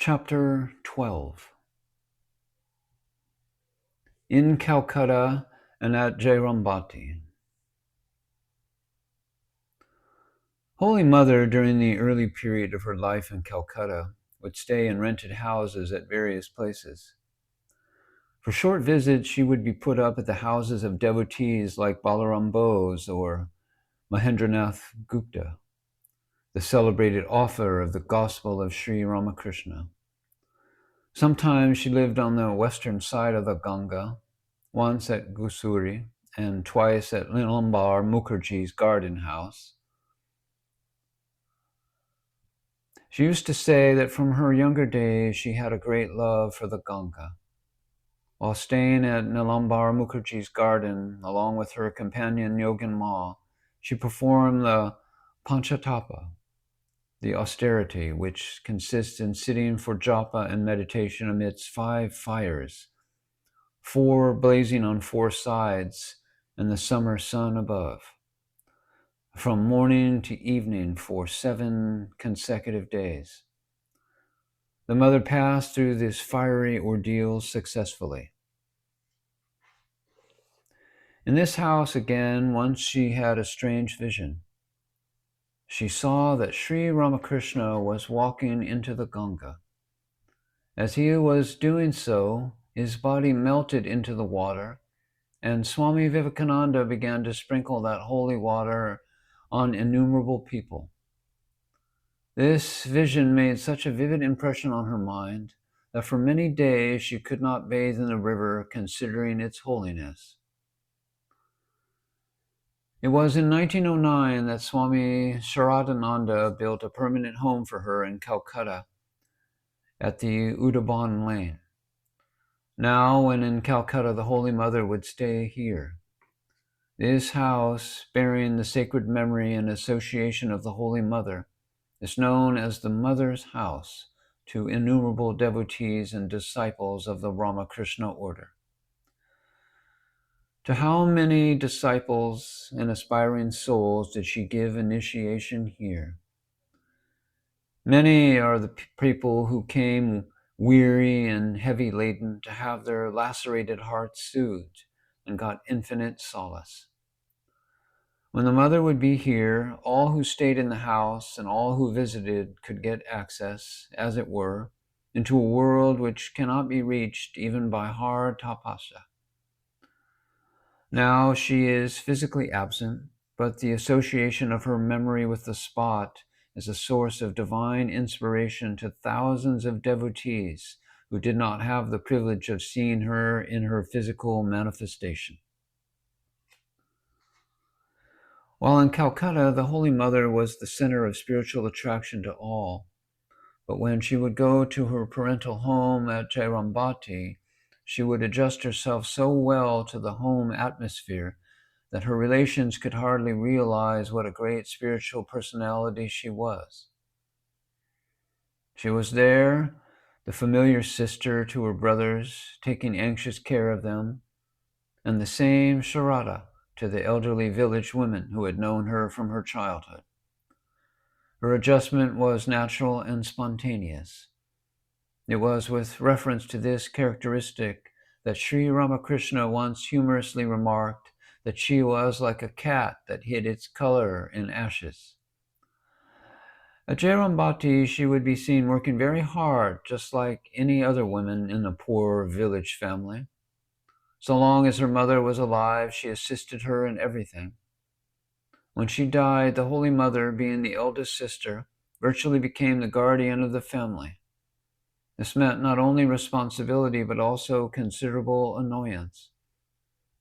Chapter 12. In Calcutta and at Jayrambati. Holy Mother, during the early period of her life in Calcutta, would stay in rented houses at various places. For short visits, she would be put up at the houses of devotees like Balaram Bose or Mahendranath Gupta, the celebrated author of the Gospel of Sri Ramakrishna. Sometimes she lived on the western side of the Ganga, once at Gusuri and twice at Nilambar Mukherjee's garden house. She used to say that from her younger days she had a great love for the Ganga. While staying at Nilambar Mukherjee's garden, along with her companion Yogin Ma, she performed the Panchatapa, the austerity, which consists in sitting for japa and meditation amidst 5 fires, 4 blazing on 4 sides, and the summer sun above, from morning to evening for 7 consecutive days. The mother passed through this fiery ordeal successfully. In this house again, once she had a strange vision. She saw that Sri Ramakrishna was walking into the Ganga. As he was doing so, his body melted into the water, and Swami Vivekananda began to sprinkle that holy water on innumerable people. This vision made such a vivid impression on her mind that for many days she could not bathe in the river, considering its holiness. It was in 1909 that Swami Saradananda built a permanent home for her in Calcutta at the Udhaban Lane. Now, when in Calcutta, the Holy Mother would stay here. This house, bearing the sacred memory and association of the Holy Mother, is known as the Mother's House to innumerable devotees and disciples of the Ramakrishna Order. To how many disciples and aspiring souls did she give initiation here? Many are the people who came weary and heavy laden to have their lacerated hearts soothed and got infinite solace. When the mother would be here, all who stayed in the house and all who visited could get access, as it were, into a world which cannot be reached even by hard tapasya. Now she is physically absent, but the association of her memory with the spot is a source of divine inspiration to thousands of devotees who did not have the privilege of seeing her in her physical manifestation. While in Calcutta, the Holy Mother was the center of spiritual attraction to all. But when she would go to her parental home at Jayrambati, she would adjust herself so well to the home atmosphere that her relations could hardly realize what a great spiritual personality she was. She was there, the familiar sister to her brothers, taking anxious care of them, and the same Sarada to the elderly village women who had known her from her childhood. Her adjustment was natural and spontaneous. It was with reference to this characteristic that Sri Ramakrishna once humorously remarked that she was like a cat that hid its color in ashes. At Jayrambati, she would be seen working very hard, just like any other woman in a poor village family. So long as her mother was alive, she assisted her in everything. When she died, the Holy Mother, being the eldest sister, virtually became the guardian of the family. This meant not only responsibility, but also considerable annoyance.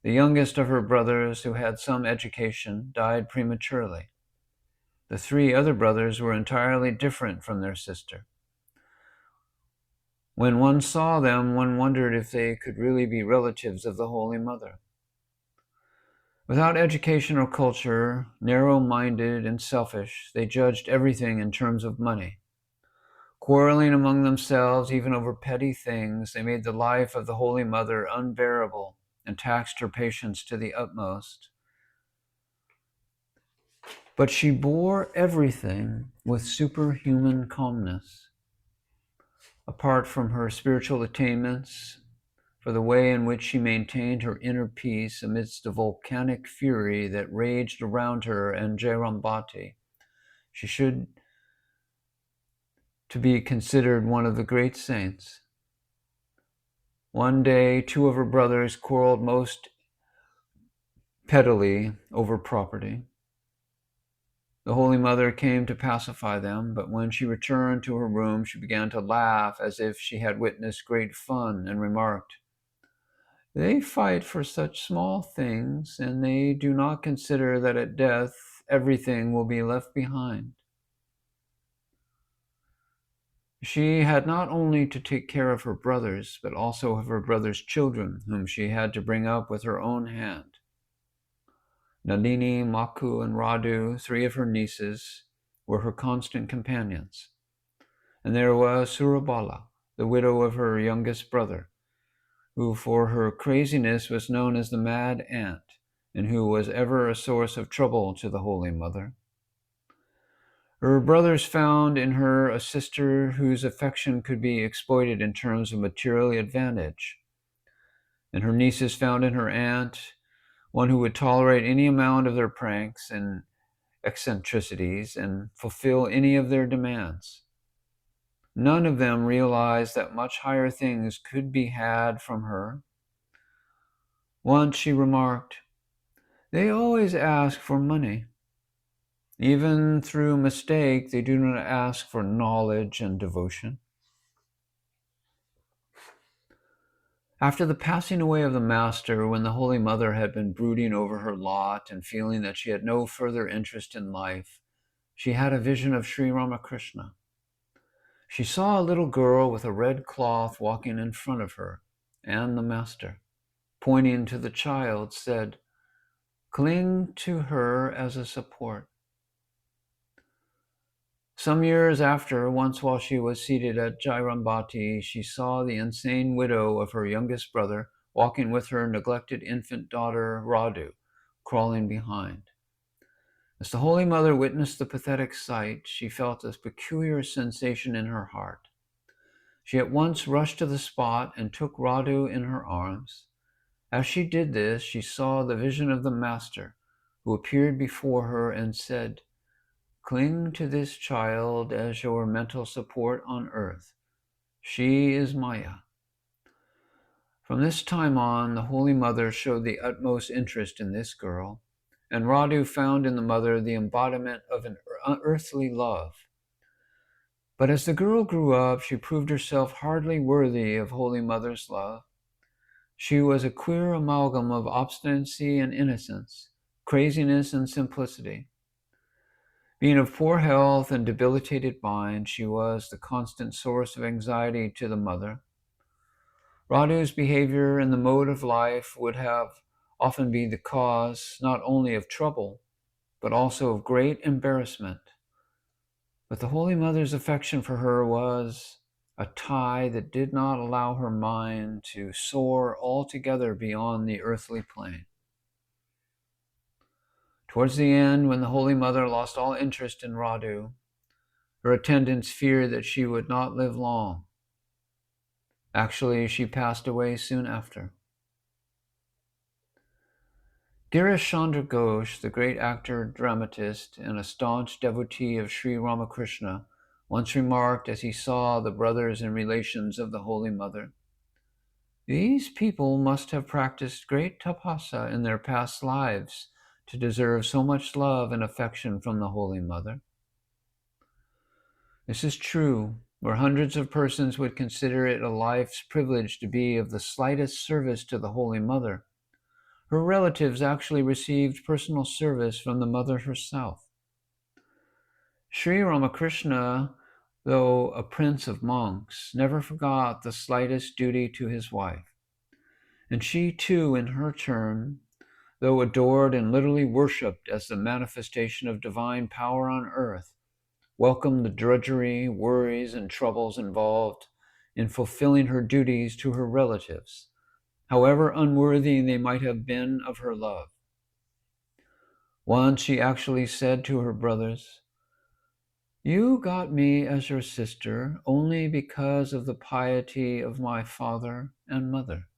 The youngest of her brothers, who had some education, died prematurely. The 3 other brothers were entirely different from their sister. When one saw them, one wondered if they could really be relatives of the Holy Mother. Without education or culture, narrow-minded and selfish, they judged everything in terms of money. Quarreling among themselves, even over petty things, they made the life of the Holy Mother unbearable and taxed her patience to the utmost. But she bore everything with superhuman calmness. apart from her spiritual attainments, for the way in which she maintained her inner peace amidst the volcanic fury that raged around her and Jairambati. She should to be considered one of the great saints. One day, two of her brothers quarreled most pettily over property. The Holy Mother came to pacify them, but when she returned to her room, she began to laugh as if she had witnessed great fun and remarked, "They fight for such small things, and they do not consider that at death everything will be left behind." She had not only to take care of her brothers, but also of her brothers' children, whom she had to bring up with her own hand. Nandini, Maku, and Radu, three of her nieces, were her constant companions. And there was Surabala, the widow of her youngest brother, who for her craziness was known as the Mad Aunt, and who was ever a source of trouble to the Holy Mother. Her brothers found in her a sister whose affection could be exploited in terms of material advantage, and her nieces found in her aunt one who would tolerate any amount of their pranks and eccentricities and fulfill any of their demands. None of them realized that much higher things could be had from her. Once she remarked, "They always ask for money. Even through mistake, they do not ask for knowledge and devotion." After the passing away of the Master, when the Holy Mother had been brooding over her lot and feeling that she had no further interest in life, she had a vision of Sri Ramakrishna. She saw a little girl with a red cloth walking in front of her, and the Master, pointing to the child, said, "Cling to her as a support." Some years after, once while she was seated at Jairambati, she saw the insane widow of her youngest brother walking with her neglected infant daughter, Radu, crawling behind. As the Holy Mother witnessed the pathetic sight, she felt a peculiar sensation in her heart. She at once rushed to the spot and took Radu in her arms. As she did this, she saw the vision of the Master, who appeared before her and said, "Cling to this child as your mental support on earth. She is Maya." From this time on, the Holy Mother showed the utmost interest in this girl, and Radu found in the mother the embodiment of an earthly love. But as the girl grew up, she proved herself hardly worthy of Holy Mother's love. She was a queer amalgam of obstinacy and innocence, craziness and simplicity. Being of poor health and debilitated mind, she was the constant source of anxiety to the mother. Radu's behavior and the mode of life would have often been the cause not only of trouble, but also of great embarrassment. But the Holy Mother's affection for her was a tie that did not allow her mind to soar altogether beyond the earthly plane. Towards the end, when the Holy Mother lost all interest in Radu, her attendants feared that she would not live long. Actually, she passed away soon after. Girish Chandra Ghosh, the great actor, dramatist, and a staunch devotee of Sri Ramakrishna, once remarked as he saw the brothers and relations of the Holy Mother, "These people must have practiced great tapasa in their past lives to deserve so much love and affection from the Holy Mother." This is true, where hundreds of persons would consider it a life's privilege to be of the slightest service to the Holy Mother. Her relatives actually received personal service from the Mother herself. Sri Ramakrishna, though a prince of monks, never forgot the slightest duty to his wife. And she too, in her turn, though adored and literally worshipped as the manifestation of divine power on earth, welcomed the drudgery, worries, and troubles involved in fulfilling her duties to her relatives, however unworthy they might have been of her love. Once she actually said to her brothers, You got me as your sister only because of the piety of my father and mother.